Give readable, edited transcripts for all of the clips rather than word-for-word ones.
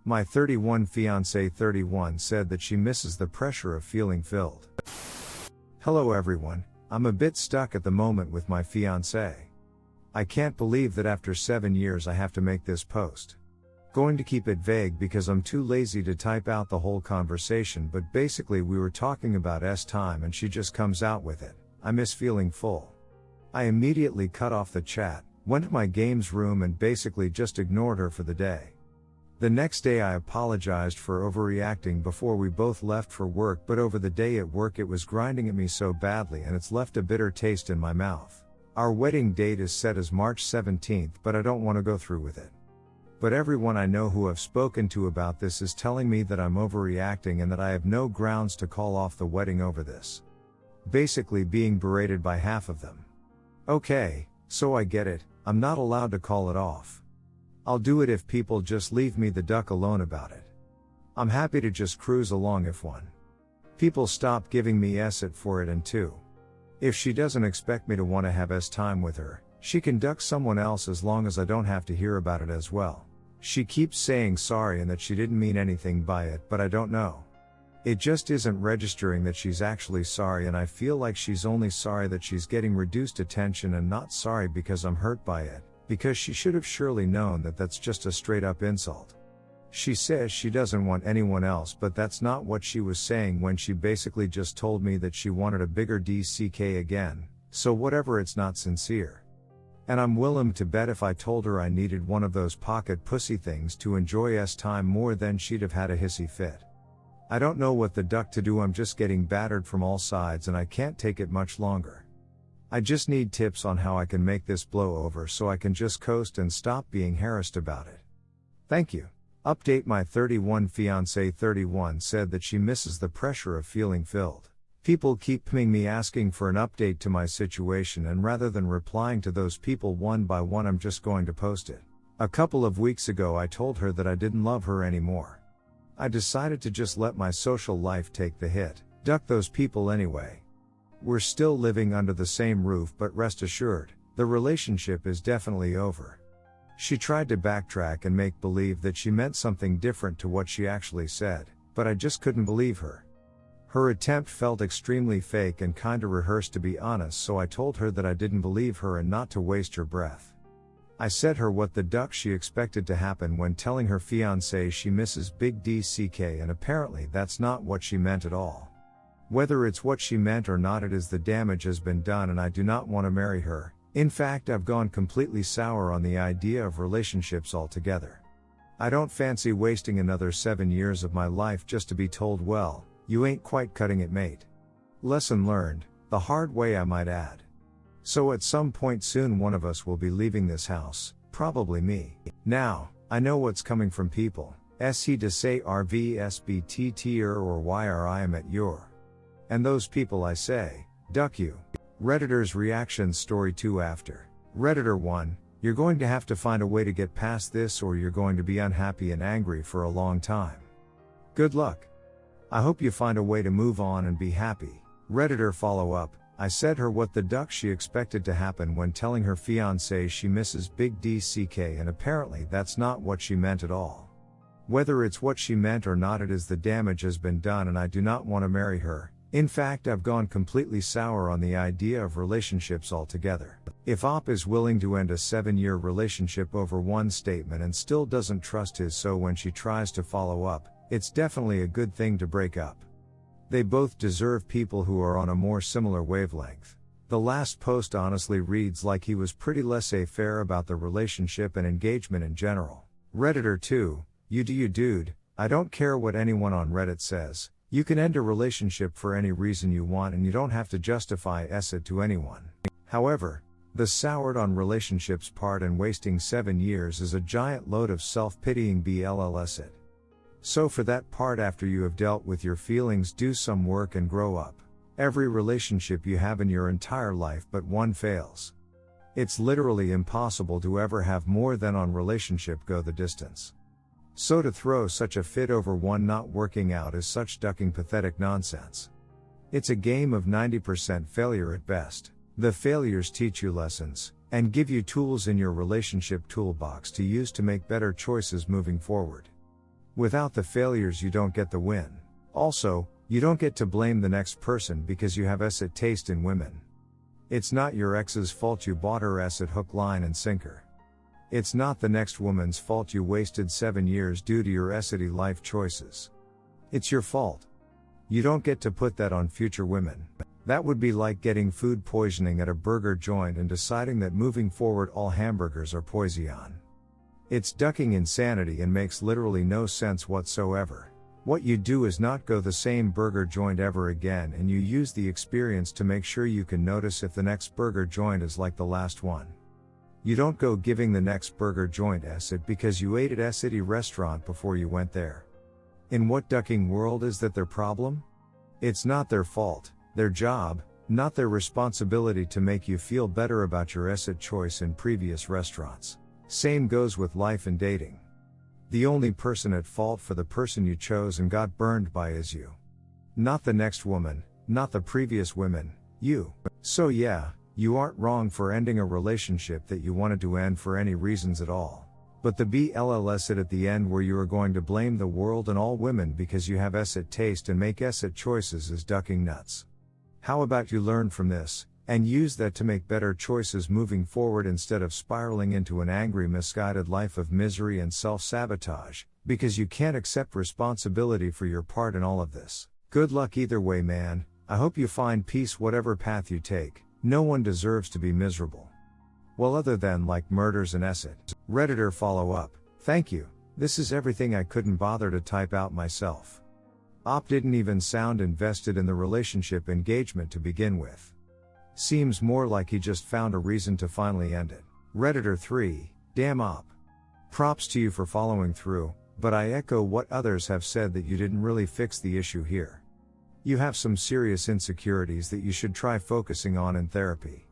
My 31 fiancée 31 said that she misses the pressure of feeling filled. Hello everyone, I'm a bit stuck at the moment with my fiancée. I can't believe that after 7 years I have to make this post. Going to keep it vague because I'm too lazy to type out the whole conversation, but basically we were talking about time and she just comes out with it. I miss feeling full. I immediately cut off the chat, went to my games room and basically just ignored her for the day. The next day I apologized for overreacting before we both left for work, but over the day at work it was grinding at me so badly and it's left a bitter taste in my mouth. Our wedding date is set as March 17th, but I don't want to go through with it. But everyone I know who I've spoken to about this is telling me that I'm overreacting and that I have no grounds to call off the wedding over this. Basically being berated by half of them. Okay, so I get it, I'm not allowed to call it off. I'll do it if people just leave me the duck alone about it. I'm happy to just cruise along if people stop giving me shit for it, and 2. If she doesn't expect me to want to have time with her, she can duck someone else as long as I don't have to hear about it as well. She keeps saying sorry and that she didn't mean anything by it, but I don't know. It just isn't registering that she's actually sorry, and I feel like she's only sorry that she's getting reduced attention and not sorry because I'm hurt by it, because she should have surely known that that's just a straight up insult. She says she doesn't want anyone else, but that's not what she was saying when she basically just told me that she wanted a bigger DCK again, so whatever, it's not sincere. And I'm willing to bet if I told her I needed one of those pocket pussy things to enjoy time more, then she'd have had a hissy fit. I don't know what the duck to do, I'm just getting battered from all sides and I can't take it much longer. I just need tips on how I can make this blow over so I can just coast and stop being harassed about it. Thank you. Update: my 31 fiancée 31 said that she misses the pressure of feeling filled. People keep pinging me asking for an update to my situation, and rather than replying to those people one by one, I'm just going to post it. A couple of weeks ago I told her that I didn't love her anymore. I decided to just let my social life take the hit, duck those people anyway. We're still living under the same roof, but rest assured, the relationship is definitely over. She tried to backtrack and make believe that she meant something different to what she actually said, but I just couldn't believe her. Her attempt felt extremely fake and kinda rehearsed, to be honest, so I told her that I didn't believe her and not to waste her breath. I said her what the duck she expected to happen when telling her fiancé she misses big DCK, and apparently that's not what she meant at all. Whether it's what she meant or not, it is the damage has been done and I do not want to marry her. In fact, I've gone completely sour on the idea of relationships altogether. I don't fancy wasting another 7 years of my life just to be told, well, you ain't quite cutting it, mate. Lesson learned, the hard way, I might add. So at some point soon one of us will be leaving this house, probably me. Now, I know what's coming from people. He to say RVSBTT or YR I am at your. And those people I say, duck you. Redditor's reaction story 2 after. Redditor 1, you're going to have to find a way to get past this or you're going to be unhappy and angry for a long time. Good luck. I hope you find a way to move on and be happy. Redditor follow up, I said her what the duck she expected to happen when telling her fiancé she misses big DCK, and apparently that's not what she meant at all. Whether it's what she meant or not, it is the damage has been done and I do not want to marry her. In fact, I've gone completely sour on the idea of relationships altogether. If Op is willing to end a 7-year relationship over one statement and still doesn't trust his so when she tries to follow up, it's definitely a good thing to break up. They both deserve people who are on a more similar wavelength. The last post honestly reads like he was pretty laissez-faire about the relationship and engagement in general. Redditor 2, you do you, dude. I don't care what anyone on Reddit says. You can end a relationship for any reason you want and you don't have to justify it to anyone. However, the soured on relationships part and wasting 7 years is a giant load of self-pitying BLLS it. So for that part, after you have dealt with your feelings, do some work and grow up. Every relationship you have in your entire life but one fails. It's literally impossible to ever have more than one relationship go the distance. So to throw such a fit over one not working out is such ducking pathetic nonsense. It's a game of 90% failure at best. The failures teach you lessons, and give you tools in your relationship toolbox to use to make better choices moving forward. Without the failures you don't get the win. Also, you don't get to blame the next person because you have acid taste in women. It's not your ex's fault you bought her acid hook, line and sinker. It's not the next woman's fault you wasted 7 years due to your acidy life choices. It's your fault. You don't get to put that on future women. That would be like getting food poisoning at a burger joint and deciding that moving forward all hamburgers are poison. It's ducking insanity and makes literally no sense whatsoever. What you do is not go the same burger joint ever again, and you use the experience to make sure you can notice if the next burger joint is like the last one. You don't go giving the next burger joint acid because you ate at a city restaurant before you went there. In what ducking world is that their problem? It's not their fault, their job, not their responsibility to make you feel better about your acid choice in previous restaurants. Same goes with life and dating. The only person at fault for the person you chose and got burned by is you. Not the next woman, not the previous women, you. So yeah, you aren't wrong for ending a relationship that you wanted to end for any reasons at all. But the BLLS it at the end where you are going to blame the world and all women because you have acid taste and make acid choices is ducking nuts. How about you learn from this, and use that to make better choices moving forward instead of spiraling into an angry, misguided life of misery and self-sabotage, because you can't accept responsibility for your part in all of this. Good luck either way, man. I hope you find peace whatever path you take. No one deserves to be miserable. Well, other than like murders and acid. Redditor follow-up. Thank you. This is everything I couldn't bother to type out myself. Op didn't even sound invested in the relationship engagement to begin with. Seems more like he just found a reason to finally end it. Redditor 3, damn Op. Props to you for following through, but I echo what others have said that you didn't really fix the issue here. You have some serious insecurities that you should try focusing on in therapy.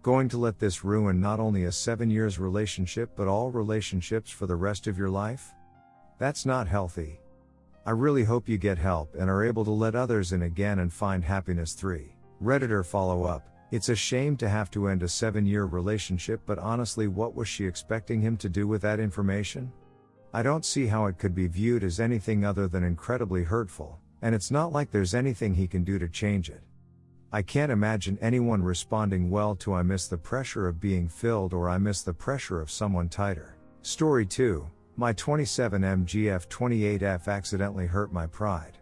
Going to let this ruin not only a 7 years relationship but all relationships for the rest of your life? That's not healthy. I really hope you get help and are able to let others in again and find happiness. 3. Redditor follow-up. It's a shame to have to end a 7-year relationship, but honestly, what was she expecting him to do with that information? I don't see how it could be viewed as anything other than incredibly hurtful, and it's not like there's anything he can do to change it. I can't imagine anyone responding well to "I miss the pressure of being filled" or "I miss the pressure of someone tighter." Story 2. My 27MGF28F accidentally hurt my pride.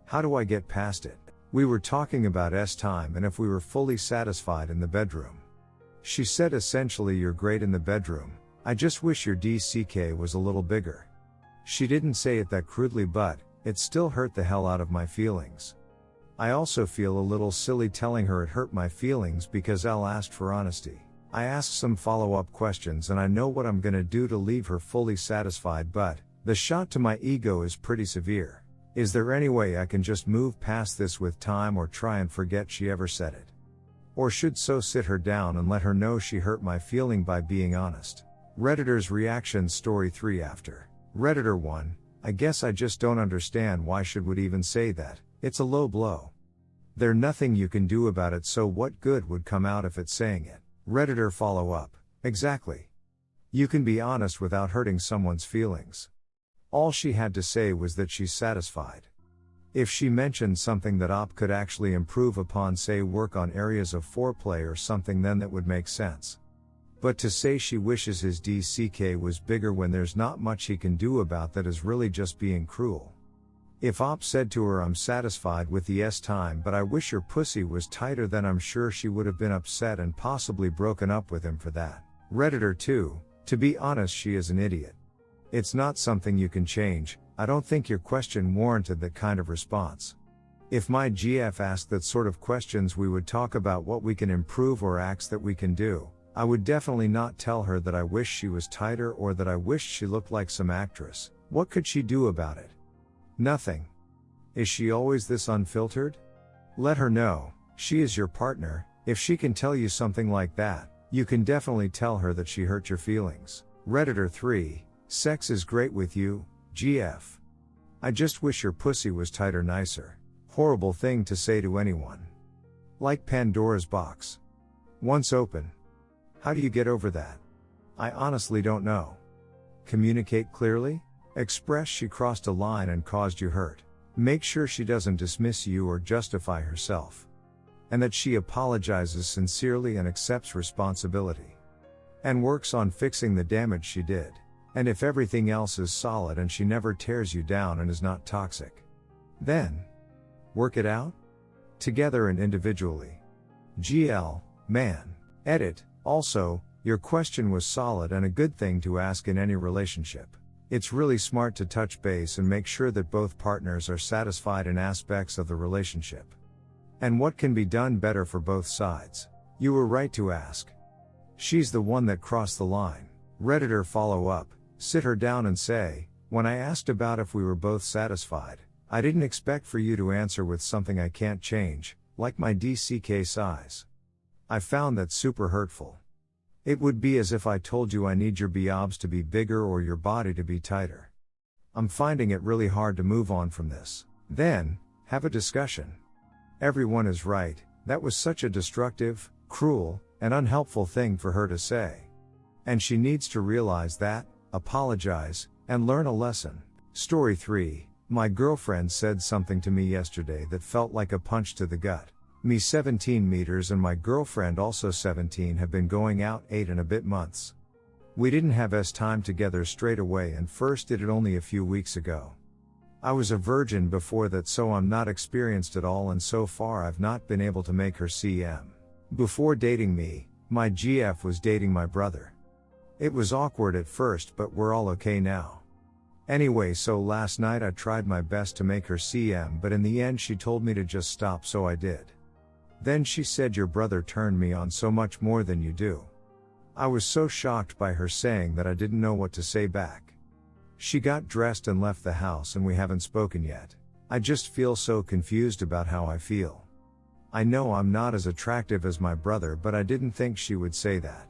How do I get past it? We were talking about time and if we were fully satisfied in the bedroom. She said essentially, "You're great in the bedroom, I just wish your DCK was a little bigger." She didn't say it that crudely, but it still hurt the hell out of my feelings. I also feel a little silly telling her it hurt my feelings because Al asked for honesty. I asked some follow-up questions and I know what I'm gonna do to leave her fully satisfied, but the shot to my ego is pretty severe. Is there any way I can just move past this with time or try and forget she ever said it? Or should so sit her down and let her know she hurt my feeling by being honest? Redditor's reaction. Story 3 after. Redditor 1, I guess I just don't understand why she would even say that. It's a low blow. There's nothing you can do about it, so what good would come out if it's saying it? Redditor follow up. Exactly. You can be honest without hurting someone's feelings. All she had to say was that she's satisfied. If she mentioned something that Op could actually improve upon, say work on areas of foreplay or something, then that would make sense. But to say she wishes his DCK was bigger when there's not much he can do about that is really just being cruel. If Op said to her, "I'm satisfied with the time, but I wish your pussy was tighter," then I'm sure she would have been upset and possibly broken up with him for that. Redditor 2, to be honest, she is an idiot. It's not something you can change. I don't think your question warranted that kind of response. If my GF asked that sort of questions, we would talk about what we can improve or acts that we can do. I would definitely not tell her that I wish she was tighter or that I wished she looked like some actress. What could she do about it? Nothing. Is she always this unfiltered? Let her know. She is your partner. If she can tell you something like that, you can definitely tell her that she hurt your feelings. Redditor 3, sex is great with you, GF. I just wish your pussy was tighter, nicer. Horrible thing to say to anyone. Like Pandora's box. Once open. How do you get over that? I honestly don't know. Communicate clearly? Express she crossed a line and caused you hurt. Make sure she doesn't dismiss you or justify herself. And that she apologizes sincerely and accepts responsibility. And works on fixing the damage she did. And if everything else is solid and she never tears you down and is not toxic, then work it out? Together and individually. GL, man. Edit. Also, your question was solid and a good thing to ask in any relationship. It's really smart to touch base and make sure that both partners are satisfied in aspects of the relationship. And what can be done better for both sides? You were right to ask. She's the one that crossed the line. Redditor follow up, sit her down and say, when I asked about if we were both satisfied, I didn't expect for you to answer with something I can't change, like my DCK size. I found that super hurtful. It would be as if I told you I need your biobs to be bigger or your body to be tighter. I'm finding it really hard to move on from this. Then, have a discussion. Everyone is right, that was such a destructive, cruel, and unhelpful thing for her to say. And she needs to realize that, apologize, and learn a lesson. Story 3. My girlfriend said something to me yesterday that felt like a punch to the gut. Me 17 meters and my girlfriend also 17 have been going out 8 and a bit months. We didn't have time together straight away and first did it only a few weeks ago. I was a virgin before that, so I'm not experienced at all, and so far I've not been able to make her CM. Before dating me, my GF was dating my brother. It was awkward at first, but we're all okay now. Anyway, so last night I tried my best to make her CM, but in the end she told me to just stop, so I did. Then she said, your brother turned me on so much more than you do. I was so shocked by her saying that I didn't know what to say back. She got dressed and left the house and we haven't spoken yet. I just feel so confused about how I feel. I know I'm not as attractive as my brother, but I didn't think she would say that.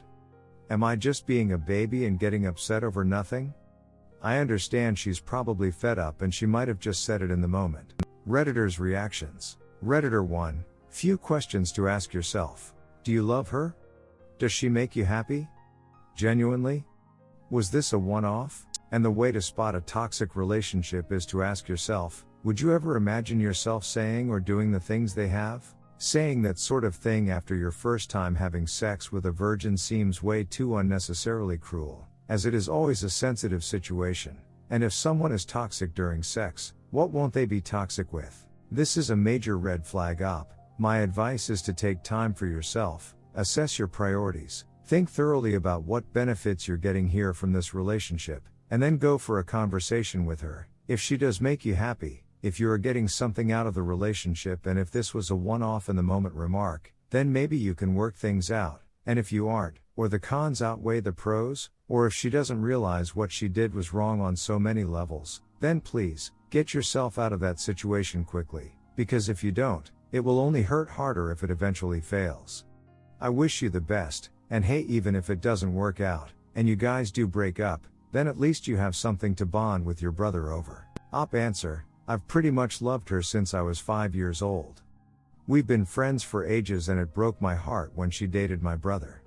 Am I just being a baby and getting upset over nothing? I understand she's probably fed up and she might have just said it in the moment. Redditor's reactions. Redditor 1. Few questions to ask yourself. Do you love her? Does she make you happy? Genuinely? Was this a one-off? And the way to spot a toxic relationship is to ask yourself, would you ever imagine yourself saying or doing the things they have? Saying that sort of thing after your first time having sex with a virgin seems way too unnecessarily cruel, as it is always a sensitive situation. And if someone is toxic during sex, what won't they be toxic with? This is a major red flag up. My advice is to take time for yourself, assess your priorities, think thoroughly about what benefits you're getting here from this relationship, and then go for a conversation with her. If she does make you happy, if you are getting something out of the relationship, and if this was a one-off in the moment remark, then maybe you can work things out. And if you aren't, or the cons outweigh the pros, or if she doesn't realize what she did was wrong on so many levels, then please, get yourself out of that situation quickly, because if you don't, it will only hurt harder if it eventually fails. I wish you the best, and hey, even if it doesn't work out, and you guys do break up, then at least you have something to bond with your brother over. Answer. I've pretty much loved her since I was 5 years old. We've been friends for ages and it broke my heart when she dated my brother.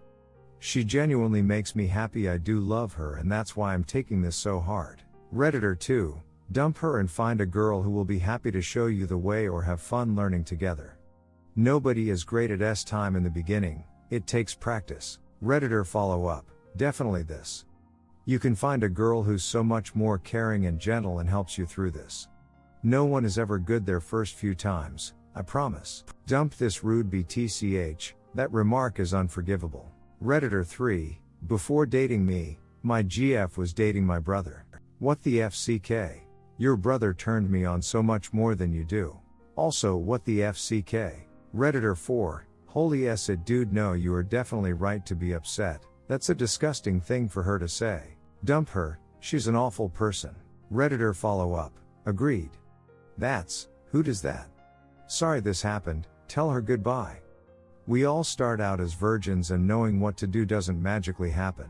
She genuinely makes me happy. I do love her and that's why I'm taking this so hard. Redditor 2. Dump her and find a girl who will be happy to show you the way or have fun learning together. Nobody is great at time in the beginning, it takes practice. Redditor follow up. Definitely this. You can find a girl who's so much more caring and gentle and helps you through this. No one is ever good their first few times, I promise. Dump this rude BTCH, that remark is unforgivable. Redditor 3. Before dating me, my GF was dating my brother. What the FCK? Your brother turned me on so much more than you do. Also, what the FCK? Redditor 4. Holy S it, dude, no, you are definitely right to be upset. That's a disgusting thing for her to say. Dump her, she's an awful person. Redditor follow up. Agreed. Who does that? Sorry this happened, tell her goodbye. We all start out as virgins and knowing what to do doesn't magically happen.